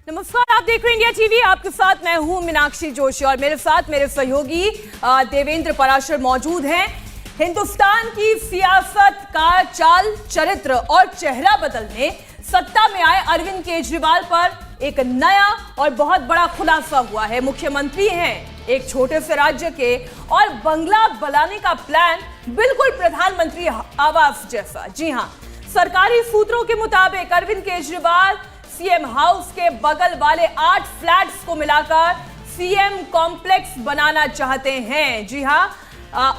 नमस्कार, आप देख रहे हैं इंडिया टीवी। आपके साथ मैं हूं मीनाक्षी जोशी और मेरे साथ मेरे सहयोगी देवेंद्र पराशर मौजूद हैं। हिंदुस्तान की सियासत का चाल, चरित्र और चेहरा बदलने सत्ता में आए अरविंद केजरीवाल पर एक नया और बहुत बड़ा खुलासा हुआ है। मुख्यमंत्री हैं एक छोटे से राज्य के और बंगला बनाने का प्लान बिल्कुल प्रधानमंत्री आवास जैसा। जी हां, सरकारी सूत्रों के मुताबिक अरविंद केजरीवाल सीएम हाउस के बगल वाले 8 फ्लैट्स को मिलाकर सीएम कॉम्प्लेक्स बनाना चाहते हैं। जी हां,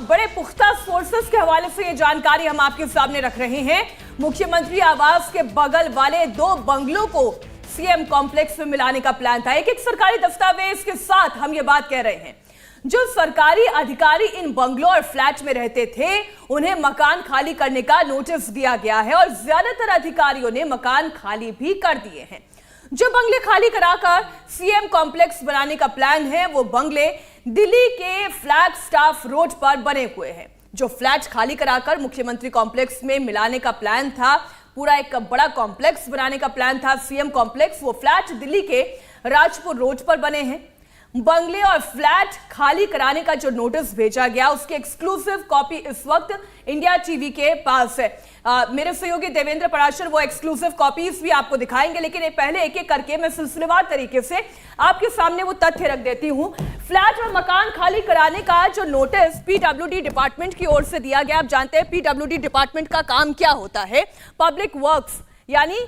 बड़े पुख्ता सोर्सेस के हवाले से ये जानकारी हम आपके सामने रख रहे हैं। मुख्यमंत्री आवास के बगल वाले 2 बंगलों को सीएम कॉम्प्लेक्स में मिलाने का प्लान था। एक सरकारी दस्तावेज के साथ हम ये बात कह रहे हैं। जो सरकारी अधिकारी इन बंगलों और फ्लैट में रहते थे, उन्हें मकान खाली करने का नोटिस दिया गया है और ज्यादातर अधिकारियों ने मकान खाली भी कर दिए हैं। जो बंगले खाली कराकर सीएम कॉम्प्लेक्स बनाने का प्लान है, वो बंगले दिल्ली के फ्लैग स्टाफ रोड पर बने हुए हैं। जो फ्लैट खाली कराकर मुख्यमंत्री कॉम्प्लेक्स में मिलाने का प्लान था, पूरा एक बड़ा कॉम्प्लेक्स बनाने का प्लान था सीएम कॉम्प्लेक्स, वो फ्लैट दिल्ली के राजपुर रोड पर बने हैं। बंगले और फ्लैट खाली कराने का जो नोटिस भेजा गया, उसकी एक्सक्लूसिव कॉपी इस वक्त इंडिया टीवी के पास है। मेरे सहयोगी देवेंद्र पराशर वो एक्सक्लूसिव कॉपीज भी आपको दिखाएंगे, लेकिन पहले एक एक करके मैं सिलसिलेवार तरीके से आपके सामने वो तथ्य रख देती हूं। फ्लैट और मकान खाली कराने का जो नोटिस पीडब्ल्यूडी डिपार्टमेंट की ओर से दिया गया, आप जानते हैं पीडब्ल्यूडी डिपार्टमेंट का काम क्या होता है, पब्लिक वर्क्स, यानी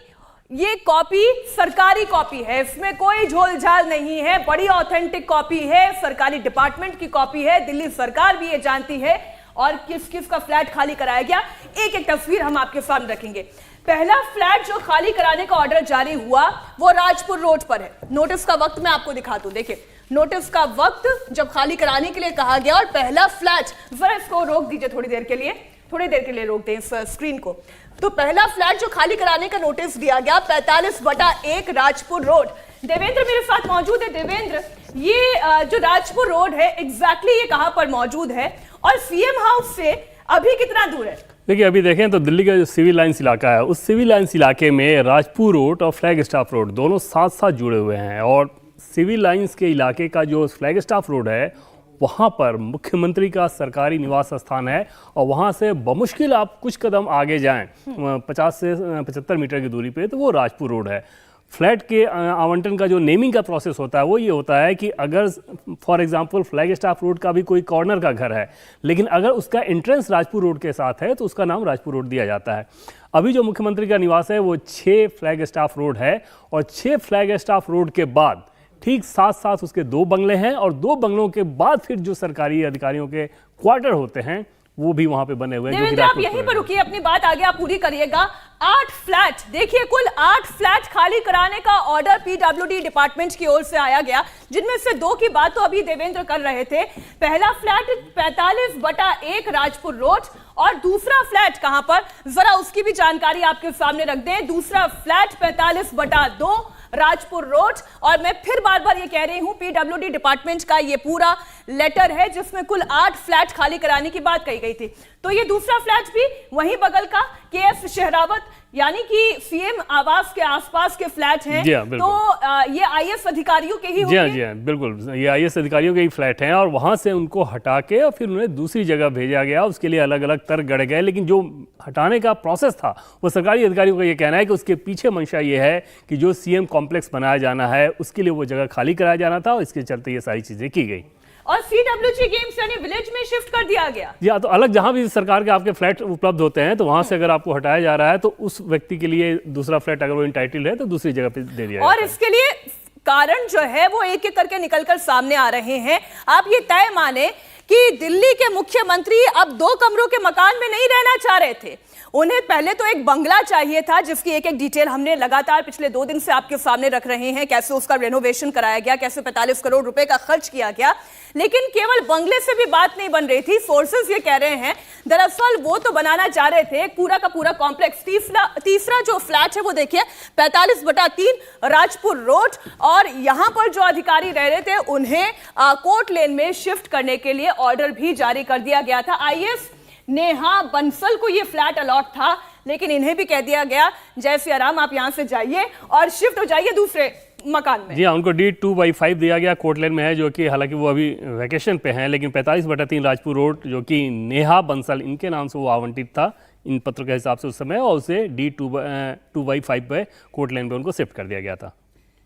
ये कॉपी सरकारी कॉपी है, इसमें कोई झोलझाल नहीं है, बड़ी ऑथेंटिक कॉपी है, सरकारी डिपार्टमेंट की कॉपी है, दिल्ली सरकार भी ये जानती है। और किस किस का फ्लैट खाली कराया गया, एक एक तस्वीर हम आपके सामने रखेंगे। पहला फ्लैट जो खाली कराने का ऑर्डर जारी हुआ, वो राजपुर रोड पर है। नोटिस का वक्त मैं आपको दिखा दूं, देखिए नोटिस का वक्त जब खाली कराने के लिए कहा गया, और पहला फ्लैट, जरा इसको रोक दीजिए थोड़ी देर के लिए रोक दें इस स्क्रीन को। तो पहला फ्लैट जो खाली कराने का नोटिस दिया गया 45/1 राजपुर रोड। देवेंद्र मेरे साथ मौजूद है। देवेंद्र, ये जो राजपुर रोड है एग्जैक्टली ये कहां पर मौजूद है और सीएम हाउस से अभी कितना दूर है? देखिए, अभी देखें तो दिल्ली का जो सिविल लाइंस इलाका है, उस सिविल लाइंस इलाके में राजपुर रोड और फ्लैग स्टाफ रोड दोनों साथ साथ जुड़े हुए हैं। और सिविल लाइंस के इलाके का जो फ्लैग स्टाफ रोड है, वहाँ पर मुख्यमंत्री का सरकारी निवास स्थान है और वहाँ से बमुश्किल आप कुछ कदम आगे जाएं 50 से 75 मीटर की दूरी पे, तो वो राजपुर रोड है। फ्लैट के आवंटन का जो नेमिंग का प्रोसेस होता है, वो ये होता है कि अगर for example flag staff road का भी कोई कॉर्नर का घर है, लेकिन अगर उसका एंट्रेंस राजपुर रोड के साथ है, तो उसका नाम राजपुर रोड दिया जाता है। अभी जो मुख्यमंत्री का निवास है वो 6 फ्लैग स्टाफ रोड है और 6 फ्लैग स्टाफ रोड के बाद ठीक साथ साथ उसके 2 बंगले हैं और 2 बंगलों के बाद फिर जो सरकारी अधिकारियों के क्वार्टर होते हैं वो भी वहां पे बने हुए हैं। देवेंद्र, आप यहीं पर रुकिए, अपनी बात आगे आप पूरी करिएगा। 8 फ्लैट, देखिए कुल 8 फ्लैट खाली कराने का ऑर्डर पीडब्ल्यूडी डिपार्टमेंट की ओर से आया गया, जिनमें से 2 की बात तो अभी देवेंद्र कर रहे थे। पहला फ्लैट 45/1 राजपुर रोड और दूसरा फ्लैट कहां पर, जरा उसकी भी जानकारी आपके सामने रख दें। दूसरा फ्लैट 45/2 राजपुर रोड। और मैं फिर बार बार ये कह रही हूं, पीडब्ल्यूडी डिपार्टमेंट का ये पूरा लेटर है जिसमें कुल 8 फ्लैट खाली कराने की बात कही गई थी। तो ये दूसरा फ्लैट भी वहीं बगल का केएस शहरावत, यानी कि सीएम आवास के आसपास के फ्लैट हैं। तो ये आईएएस अधिकारियों के ही होंगे। जी हाँ, बिल्कुल, ये आईएएस अधिकारियों के ही फ्लैट हैं और वहां से उनको हटा के और फिर उन्हें दूसरी जगह भेजा गया। उसके लिए अलग अलग तर्क गढ़े गए, लेकिन जो हटाने का प्रोसेस था वो सरकारी अधिकारियों का ये कहना है कि उसके पीछे मंशा ये है कि जो सीएम कॉम्प्लेक्स बनाया जाना है, उसके लिए वो जगह खाली कराया जाना था और इसके चलते ये सारी चीजें की गई और सीडब्ल्यूजी गेम्स यानी विलेज में शिफ्ट कर दिया गया। जी हाँ, तो अलग जहां भी सरकार के आपके फ्लैट उपलब्ध होते हैं, तो वहां से अगर आपको हटाया जा रहा है तो उस व्यक्ति के लिए दूसरा फ्लैट अगर वो इंटाइटल है तो दूसरी जगह पे दे दिया। और इसके लिए कारण जो है वो एक एक करके निकलकर सामने आ रहे हैं। आप ये तय माने कि दिल्ली के मुख्यमंत्री अब 2 कमरों के मकान में नहीं रहना चाह रहे थे। उन्हें पहले तो एक बंगला चाहिए था, जिसकी एक एक डिटेल हमने लगातार पिछले 2 दिन से आपके सामने रख रहे हैं, कैसे उसका रेनोवेशन कराया गया, कैसे 45 करोड़ रुपए का खर्च किया गया। लेकिन केवल बंगले से भी बात नहीं बन रही थी। सोर्सेज ये कह रहे हैं दरअसल वो तो बनाना चाह रहे थे पूरा का पूरा कॉम्प्लेक्स। तीसरा जो फ्लैट है वो देखिए 45/3 राजपुर रोड, और यहां पर जो अधिकारी रह रहे थे उन्हें कोर्ट लेन में शिफ्ट करने के लिए ऑर्डर भी जारी कर दिया गया था। आईएएस नेहा बंसल को ये फ्लैट अलॉट था, लेकिन इन्हें भी कह दिया गया जय सिया राम, आप यहां से जाइए और शिफ्ट हो जाइए दूसरे मकान में। जी हाँ, उनको D2/5 दिया गया, कोटलैंड में है, जो कि हालांकि वो अभी वैकेशन पे हैं, लेकिन 45/3 राजपुर रोड जो कि नेहा बंसल इनके नाम से वो आवंटित था इन पत्रों के हिसाब से उस समय, और उसे D2/5 पे कोटलैंड पे उनको शिफ्ट कर दिया गया था।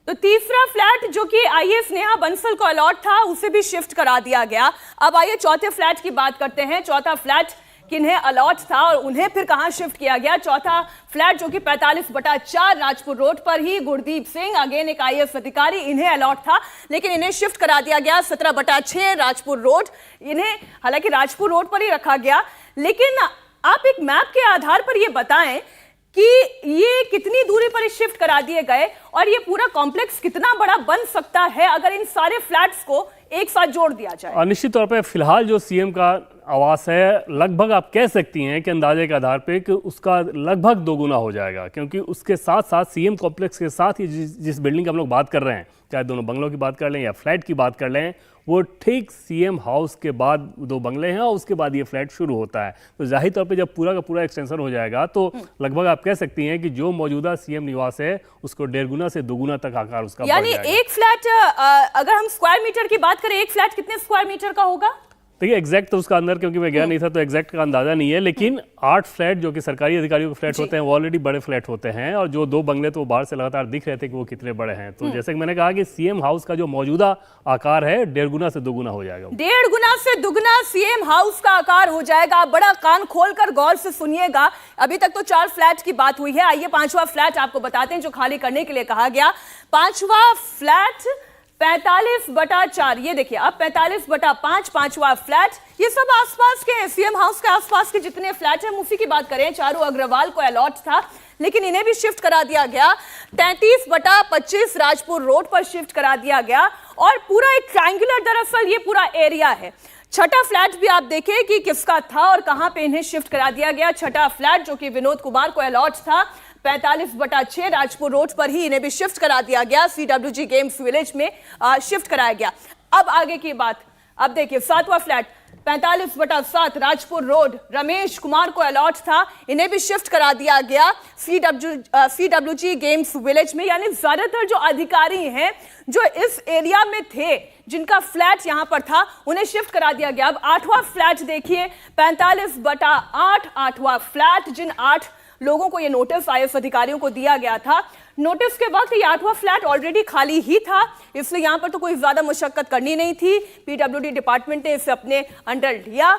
तो तीसरा फ्लैट जो कि आईएएस नेहा बंसल को अलॉट था, उसे भी शिफ्ट करा दिया गया। अब आइए चौथे फ्लैट की बात करते हैं। चौथा फ्लैट किन्हें अलॉट था और उन्हें फिर कहां शिफ्ट किया गया? चौथा फ्लैट जो कि 45/4 राजपुर रोड पर ही गुरदीप सिंह, अगेन एक आईएएस अधिकारी, इन्हें अलॉट था, लेकिन इन्हें शिफ्ट करा दिया गया 17/6 राजपुर रोड। इन्हें हालांकि राजपुर रोड पर ही रखा गया, लेकिन आप एक मैप के आधार पर यह बताएं कि ये कितनी दूरी पर शिफ्ट करा दिए गए और ये पूरा कॉम्प्लेक्स कितना बड़ा बन सकता है अगर इन सारे फ्लैट्स को एक साथ जोड़ दिया जाए? और निश्चित तौर पे फिलहाल जो सीएम का आवास है, लगभग आप कह सकती हैं कि अंदाजे के आधार पे कि उसका लगभग दोगुना हो जाएगा, क्योंकि उसके साथ साथ सीएम कॉम्प्लेक्स के साथ ही जिस बिल्डिंग की हम लोग बात कर रहे हैं, चाहे दोनों बंगलों की बात कर लें या फ्लैट की बात कर लें, वो ठीक सीएम हाउस के बाद 2 बंगले हैं और उसके बाद ये फ्लैट शुरू होता है। तो जाहिर तौर पे जब पूरा का पूरा एक्सटेंशन हो जाएगा तो लगभग आप कह सकती हैं कि जो मौजूदा सीएम निवास है उसको 1.5 गुना से 2 गुना तक आकार उसका बढ़ यानी जाएगा। एक फ्लैट अगर हम स्क्वायर मीटर की बात करें, एक फ्लैट कितने स्क्वायर मीटर का होगा? देखिए एग्जैक्ट तो उसका अंदर, क्योंकि मैं गया नहीं था तो एग्जैक्ट का अंदाजा नहीं है, लेकिन 8 फ्लैट जो कि सरकारी अधिकारियों के फ्लैट होते हैं वो ऑलरेडी बड़े फ्लैट होते हैं, और जो 2 बंगले तो बाहर से लगातार दिख रहे थे कि वो कितने बड़े हैं। तो जैसे कि मैंने कहा कि सीएम हाउस का जो मौजूदा आकार है 1.5 गुना से 2 गुना हो जाएगा। 1.5 गुना से 2 गुना सीएम हाउस का आकार हो जाएगा। बड़ा कान खोलकर गौर से सुनिएगा। अभी तक तो 4 फ्लैट की बात हुई है, आइए 5वां फ्लैट आपको बताते हैं जो खाली करने के लिए कहा गया। 5वां फ्लैट 45/4, ये देखिए अब 45/5 5वां फ्लैट, ये सब आसपास के सीएम हाउस के आसपास के जितने फ्लैट हैं उसी की बात करें। चारू अग्रवाल को अलॉट था, लेकिन इन्हें भी शिफ्ट करा दिया गया। 33/25 राजपुर रोड पर शिफ्ट करा दिया गया, और पूरा एक ट्रायंगुलर दरअसल ये पूरा एरिया है। छठा फ्लैट भी आप देखें कि किसका था और कहां पे इन्हें शिफ्ट करा दिया गया। छठा फ्लैट जो कि विनोद कुमार को अलॉट था, 45/6 राजपुर रोड पर ही इन्हें भी शिफ्ट करा दिया गया। CWG गेम्स विलेज में शिफ्ट कराया गया। अब आगे की बात, अब देखिए 7वां फ्लैट 45/7 राजपुर रोड, रमेश कुमार को अलॉट था, इन्हें भी शिफ्ट करा दिया गया CWG गेम्स विलेज में। यानी ज्यादातर जो अधिकारी हैं जो इस एरिया में थे, जिनका फ्लैट यहां पर था, उन्हें शिफ्ट करा दिया गया। अब 8वां फ्लैट देखिए 45/8 8वां फ्लैट, जिन 8 लोगों को ये नोटिस आईएएस अधिकारियों को दिया गया था, नोटिस के वक्त ये 8वां फ्लैट ऑलरेडी खाली ही था, इसलिए यहां पर तो कोई ज्यादा मुशक्कत करनी नहीं थी। पीडब्ल्यूडी डिपार्टमेंट ने इसे अपने अंडर लिया,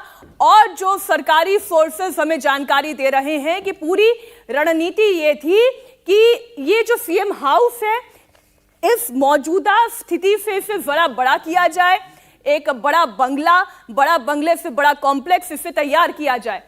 और जो सरकारी सोर्सेज हमें जानकारी दे रहे हैं कि पूरी रणनीति ये थी कि ये जो सीएम हाउस है, इस मौजूदा स्थिति से इसे जरा बड़ा किया जाए, एक बड़ा बंगला, बड़ा बंगले से बड़ा कॉम्प्लेक्स इसे तैयार किया जाए।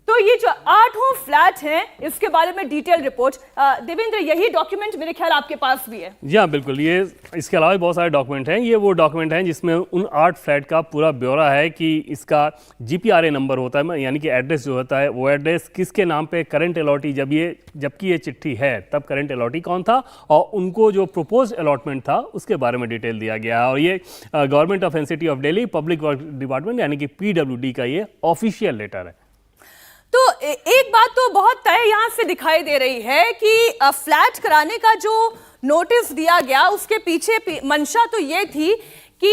तो ये जो 8 फ्लैट हैं, इसके बारे में डिटेल रिपोर्ट, देवेंद्र यही डॉक्यूमेंट मेरे ख्याल आपके पास भी है। जी हाँ बिल्कुल, ये इसके अलावा भी बहुत सारे डॉक्यूमेंट हैं। ये वो डॉक्यूमेंट हैं जिसमें उन 8 फ्लैट का पूरा ब्यौरा है कि इसका GPRA नंबर होता है, यानी कि एड्रेस जो होता है, वो एड्रेस किसके नाम पे करंट अलॉटी, जबकि ये चिट्ठी है तब करंट अलॉटी कौन था, और उनको जो प्रोपोज अलॉटमेंट था उसके बारे में डिटेल दिया गया है। और ये government of NCT of Delhi public work department यानी कि PWD का ये ऑफिशियल लेटर है। तो एक बात तो बहुत तय यहां से दिखाई दे रही है कि फ्लैट कराने का जो नोटिस दिया गया उसके पीछे मंशा तो ये थी कि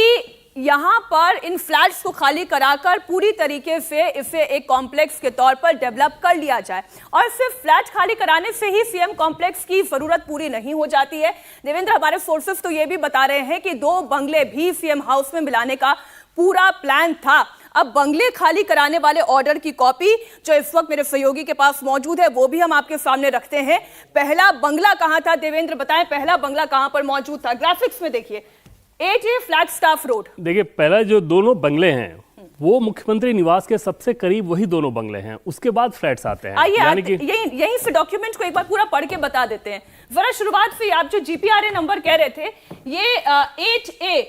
यहां पर इन फ्लैट्स को खाली कराकर पूरी तरीके से इसे एक कॉम्प्लेक्स के तौर पर डेवलप कर लिया जाए, और सिर्फ फ्लैट खाली कराने से ही सीएम कॉम्प्लेक्स की जरूरत पूरी नहीं हो जाती है। देवेंद्र, हमारे सोर्सेस तो ये भी बता रहे हैं कि 2 बंगले भी सीएम हाउस में मिलाने का पूरा प्लान था। अब बंगले खाली कराने वाले ऑर्डर की कॉपी जो इस वक्त मेरे सहयोगी के पास मौजूद है वो भी हम आपके सामने रखते हैं। पहला बंगला कहां था देवेंद्र, बताएं, पहला बंगला कहां पर मौजूद था? ग्राफिक्स में देखिए 8A फ्लैगस्टाफ रोड। देखिए पहला जो दोनों बंगले हैं वो मुख्यमंत्री निवास के सबसे करीब वही दोनों बंगले हैं, उसके बाद फ्लैट्स आते हैं। यानी कि यहीं से डॉक्यूमेंट को एक बार पूरा पढ़ के बता देते हैं जरा। शुरुआत से आप जो GPRA नंबर कह रहे थे, ये 8A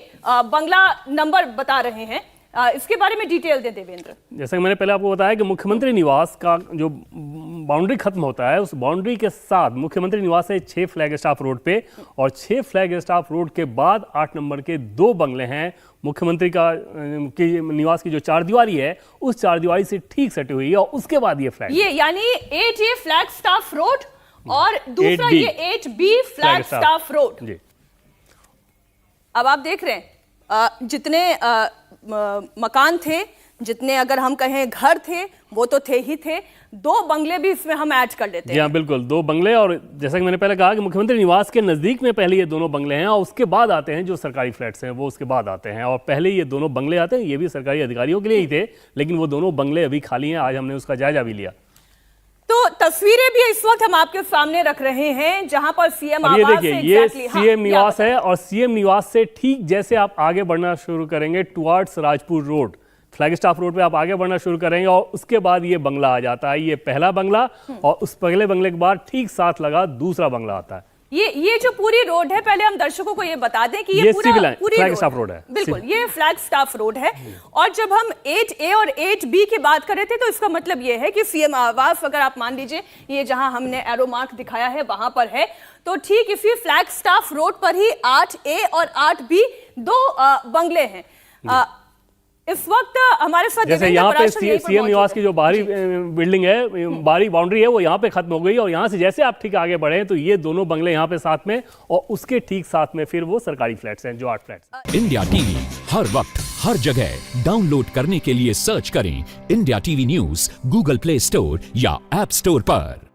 बंगला नंबर बता रहे हैं, इसके बारे में डिटेल दे देवेंद्र। जैसे मैंने पहले आपको बताया कि मुख्यमंत्री निवास का जो बाउंड्री खत्म होता है, उस बाउंड्री के साथ मुख्यमंत्री निवास है 6 फ्लैग स्टाफ रोड पे, और 6 फ्लैग स्टाफ रोड के बाद 8 नंबर के 2 बंगले हैं मुख्यमंत्री की निवास की जो 4 दीवारी है उस 4 दीवारी से ठीक सटी हुई है, और उसके बाद ये फ्लैग, ये यानी 8A फ्लैग स्टाफ रोड और दूसरा ये 8B फ्लैग स्टाफ रोड। अब आप देख रहे हैं जितने मकान थे, जितने अगर हम कहें घर थे, वो तो थे ही थे, 2 बंगले भी इसमें हम ऐड कर लेते जी हाँ हैं। बिल्कुल, 2 बंगले, और जैसा कि मैंने पहले कहा कि मुख्यमंत्री निवास के नज़दीक में पहले ये दोनों बंगले हैं और उसके बाद आते हैं जो सरकारी फ्लैट्स हैं, वो उसके बाद आते हैं। और पहले ये दोनों बंगले आते हैं, ये भी सरकारी अधिकारियों के लिए ही थे, लेकिन वो दोनों बंगले अभी खाली हैं। आज हमने उसका जायजा भी लिया। तो तस्वीरें भी इस वक्त हम आपके सामने रख रहे हैं, जहां पर सीएम अब ये आवास देखिए, से ये exactly, सीएम निवास है, और सीएम निवास से ठीक जैसे आप आगे बढ़ना शुरू करेंगे towards Rajpur road, flag staff road पे आप आगे बढ़ना शुरू करेंगे और उसके बाद ये बंगला आ जाता है। ये पहला बंगला, और उस पहले बंगले के बाद ठीक साथ लगा दूसरा बंगला आता है। ये जो पूरी रोड है, पहले हम दर्शकों को ये बता दें कि ये पूरा सिविल लाइन, पूरी फ्लैग स्टाफ रोड है। बिल्कुल, ये फ्लैग स्टाफ रोड है। और जब हम 8A और 8B की बात कर रहे थे, तो इसका मतलब ये है कि सीएम आवास, अगर आप मान लीजिए ये जहां हमने एरो मार्क दिखाया है वहां पर है, तो ठीक इसी फ्लैग स्टाफ रोड पर ही 8A और 8B 2 बंगले हैं। इस वक्त हमारे साथ जैसे देवेंद्र यहाँ पे पराशर यहीं पर सीएम मौजूद निवास है। की जो बाहरी बिल्डिंग है, बाहरी बाउंड्री है, वो यहाँ पे खत्म हो गई, और यहाँ से जैसे आप ठीक आगे बढ़े तो ये दोनों बंगले यहाँ पे साथ में, और उसके ठीक साथ में फिर वो सरकारी फ्लैट्स हैं, जो 8 फ्लैट्स। इंडिया टीवी हर वक्त हर जगह डाउनलोड करने के लिए सर्च करें India TV news Google play store या ऐप स्टोर पर।